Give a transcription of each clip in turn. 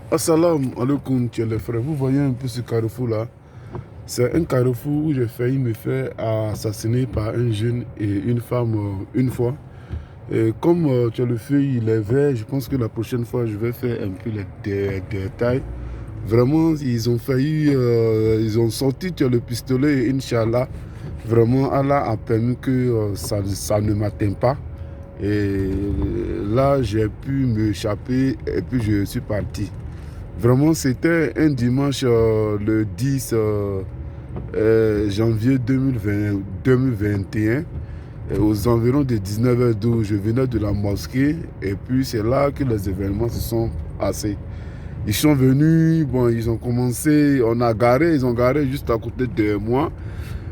Assalamu alaikum, les frères. Vous voyez un peu ce carrefour-là? C'est un carrefour où j'ai failli me faire assassiner par un jeune et une femme une fois. Et comme le feu il est vert, je pense que la prochaine fois je vais faire un peu les détails. Vraiment, ils ont failli, ils ont sorti le pistolet et Inch'Allah, vraiment Allah a permis que ça ne m'atteigne pas. Et là, j'ai pu m'échapper et puis je suis parti. Vraiment, c'était un dimanche le 10 janvier 2021, aux environs de 19h12. Je venais de la mosquée et puis c'est là que les événements se sont passés. Ils sont venus, bon, ils ont commencé, ils ont garé juste à côté de moi.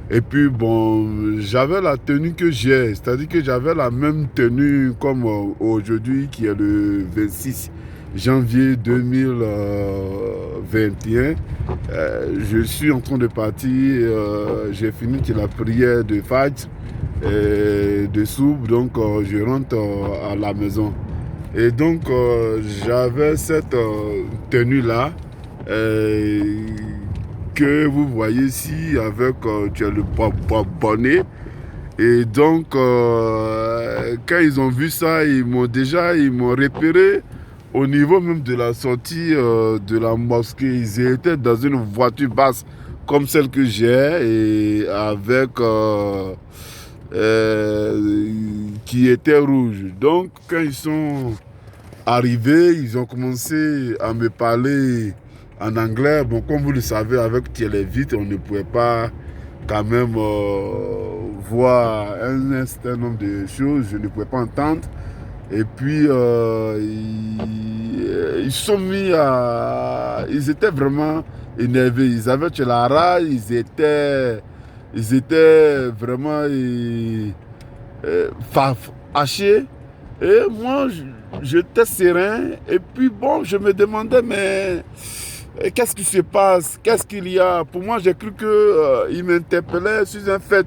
Et puis bon, j'avais la tenue que j'ai, c'est-à-dire que j'avais la même tenue comme aujourd'hui qui est le 26 janvier 2021. Je suis en train de partir, j'ai fini la prière de Fajr, de Soub, donc je rentre à la maison. Et donc j'avais cette tenue-là que vous voyez ici avec le bonnet. Et donc, quand ils ont vu ça, ils m'ont repéré au niveau même de la sortie de la mosquée. Ils étaient dans une voiture basse comme celle que j'ai et avec qui était rouge. Donc, quand ils sont arrivés, ils ont commencé à me parler en anglais. Bon, comme vous le savez, avec les vitres, on ne pouvait pas quand même voir un certain nombre de choses. Je ne pouvais pas entendre. Et puis, ils sont mis à... Ils étaient vraiment énervés. Ils avaient la rage. Ils étaient vraiment fâchés. Et moi, j'étais serein. Et puis, bon, je me demandais, mais qu'est-ce qui se passe? Qu'est-ce qu'il y a? Pour moi, j'ai cru qu'il m'interpellait sur un fait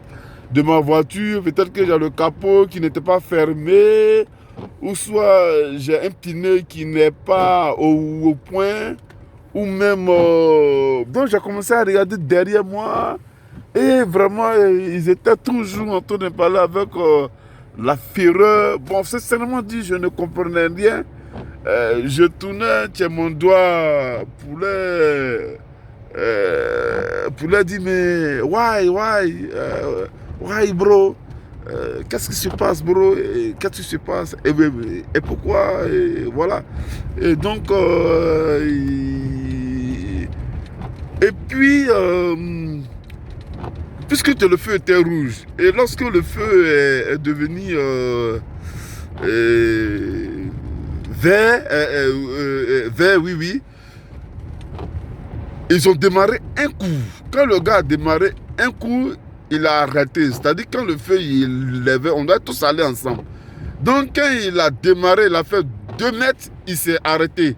de ma voiture. Peut-être que j'ai le capot qui n'était pas fermé. Ou soit j'ai un pneu qui n'est pas au point. Ou même... donc, j'ai commencé à regarder derrière moi. Et vraiment, ils étaient toujours en train de parler avec la fureur. Bon, sincèrement dit, je ne comprenais rien. Je tournais mon doigt pour leur dire, mais why bro? Qu'est-ce qui se passe, bro? Qu'est-ce qui se passe? Et pourquoi? Et voilà. Et donc, et puis, puisque le feu était rouge, et lorsque le feu est devenu vert, oui, ils ont démarré un coup. Quand le gars a démarré un coup, il a arrêté. C'est-à-dire quand le feu il levait, on doit tous aller ensemble. Donc quand il a démarré, il a fait 2 mètres, il s'est arrêté.